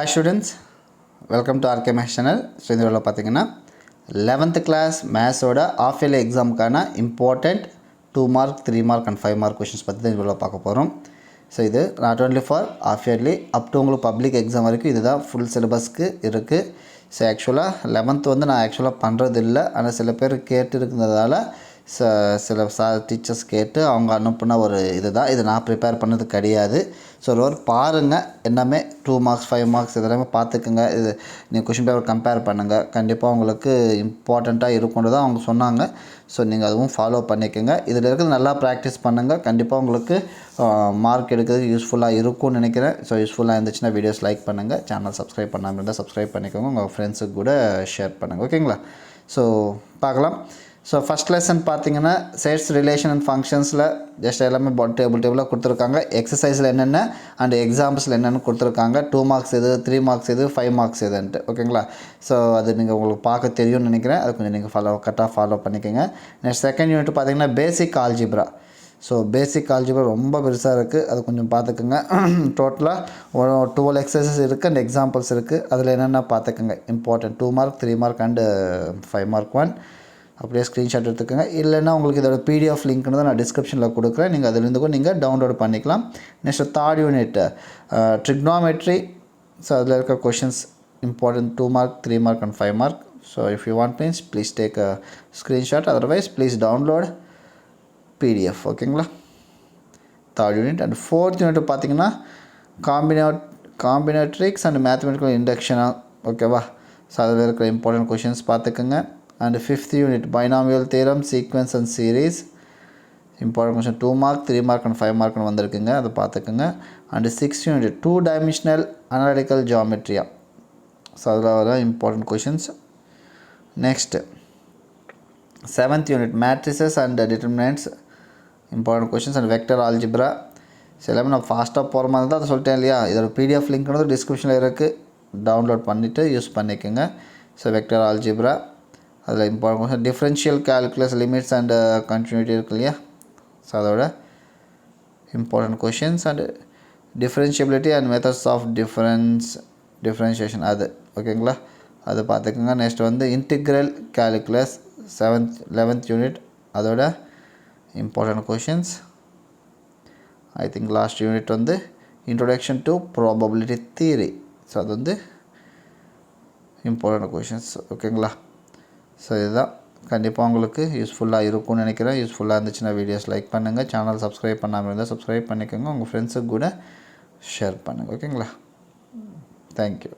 Hi students, welcome to RK Maths channel. So இந்த வீடியோல பாத்தீங்கன்னா 11th class maths ஓட half yearly examக்கான important 2 mark 3 mark and 5 mark questions பத்தி இந்த வீடியோல பார்க்க போறோம். So இது not only for half yearly up to உங்களுக்கு public exam வரைக்கும் இதுதான் full syllabusக்கு இருக்கு. So actually 11th வந்து நான் actually பண்றது இல்ல. ஆனா சில பேர் கேட்டு இருக்கிறதால சில டீச்சர்ஸ் கேட்டு அவங்க அனுப்புன ஒரு இதுதான். இது நான் ப்ரிப்பேர் பண்ணது கிடையாது. ஸோ ஒரு பாருங்கள், எல்லாமே 2 மார்க்ஸ் 5 மார்க்ஸ் இதெல்லாமே பார்த்துக்குங்க. இது நீங்கள் கொஷின் பேப்பர் கம்பேர் பண்ணுங்கள், கண்டிப்பாக உங்களுக்கு இம்பார்ட்டண்ட்டாக இருக்குன்னு தான் அவங்க சொன்னாங்க. ஸோ நீங்கள் அதுவும் ஃபாலோ பண்ணிக்கோங்க. இதில் இருக்கிறது நல்லா ப்ராக்டிஸ் பண்ணுங்கள், கண்டிப்பாக உங்களுக்கு மார்க் எடுக்கிறதுக்கு யூஸ்ஃபுல்லாக இருக்கும்னு நினைக்கிறேன். ஸோ யூஸ்ஃபுல்லாக இருந்துச்சுன்னா வீடியோஸ் லைக் பண்ணுங்கள், சேனல் சப்ஸ்கிரைப் பண்ணாமல் இருந்தால் சப்ஸ்கிரைப் பண்ணிக்கோங்க, உங்கள் ஃப்ரெண்ட்ஸுக்கு கூட ஷேர் பண்ணுங்கள். ஓகேங்களா? ஸோ பார்க்கலாம். ஸோ ஃபஸ்ட் லெசன் பார்த்தீங்கன்னா செட்ஸ் ரிலேஷன் அண்ட் ஃபங்க்ஷன்ஸில் ஜஸ்ட் எல்லாமே டேபிளாக கொடுத்துருக்காங்க. எக்ஸசைஸில் என்னென்ன அண்ட் எக்ஸாம்பிள்ஸில் என்னென்னு கொடுத்துருக்காங்க. 2 மார்க்ஸ் எது, 3 மார்க்ஸ் எது, 5 மார்க்ஸ் எதுன்ட்டு. ஓகேங்களா? ஸோ அது நீங்கள் உங்களுக்கு பார்க்க தெரியும்னு நினைக்கிறேன். அது கொஞ்சம் நீங்கள் கரெக்டாக ஃபாலோ பண்ணிக்கோங்க. நெக்ஸ்ட் செகண்ட் யூனிட் பார்த்தீங்கன்னா பேசிக் ஆல்ஜிப்ரா. ஸோ பேசிக் ஆல்ஜிப்ரா ரொம்ப பெருசாக இருக்குது, அது கொஞ்சம் பார்த்துக்குங்க. டோட்டலாக 12 எக்ஸசைஸ் இருக்குது அண்ட் எக்ஸாம்பிள்ஸ் இருக்குது. அதில் என்னென்ன பார்த்துக்குங்க. Important 2 mark 3 mark and 5 mark 1. அப்படியே ஸ்க்ரீன்ஷாட் எடுத்துக்கோங்க. இல்லைன்னா உங்களுக்கு இதோட பிடிஎஃப் லிங்க்னு தான் நான் டிஸ்கிரிப்ஷனில் கொடுக்குறேன், நீங்கள் அதிலேருந்து கூட நீங்கள் டவுன்லோட் பண்ணிக்கலாம். Next third unit trigonometry. So அதில் இருக்க questions important 2 mark 3 mark and 5 mark. So if you want means please take a screenshot, otherwise please download PDF. ஓகேங்களா? Third unit. And fourth unit பார்த்தீங்கன்னா காம்பினேட்ரிக்ஸ் அண்ட் மேத்தமெட்டிக்கல் இண்டக்ஷனாக. ஓகேவா? So அதில் இருக்கிற important questions பார்த்துக்குங்க. And 5th unit binomial theorem, sequence and series. Important question 2 mark 3 mark and 5 mark வந்திருக்குங்க, அதை பார்த்துக்குங்க. And 6th unit 2 dimensional analytical geometry. So அதில் வர important questions. Next 7th unit matrices and determinants, important questions and vector algebra. So எல்லாமே நான் ஃபாஸ்ட்டாக போகிற மாதிரி தான் அதை சொல்லிட்டேன் இல்லையா. இதோட பிடிஎஃப் லிங்க்னு டிஸ்கிரிப்ஷனில் இருக்குது, டவுன்லோட் பண்ணிவிட்டு யூஸ் பண்ணிக்கோங்க. ஸோ வெக்டர் ஆல்ஜிப்ரா அதில் important question differential calculus limits and continuity இருக்கு இல்லையா. ஸோ அதோட important questions and differentiability and methods of differentiation அது. ஓகேங்களா? அதை பார்த்துக்கோங்க. நெக்ஸ்ட் வந்து இன்டிக்ரல் கால்குலஸ் 11th யூனிட், அதோட important questions. I think last unit வந்து introduction to probability theory. So அது வந்து இம்பார்ட்டன்ட் கொஷின்ஸ். ஓகேங்களா? ஸோ இதுதான் கண்டிப்பாக உங்களுக்கு யூஸ்ஃபுல்லாக இருக்கும்னு நினைக்கிறேன். யூஸ்ஃபுல்லாக இருந்துச்சுன்னா வீடியோஸ் லைக் பண்ணுங்கள், சேனல் சப்ஸ்கிரைப் பண்ணாமல் இருந்தால் சப்ஸ்கிரைப் பண்ணிக்கோங்க, உங்கள் ஃப்ரெண்ட்ஸுக்கு கூட ஷேர் பண்ணுங்கள். ஓகேங்களா? தேங்க்யூ.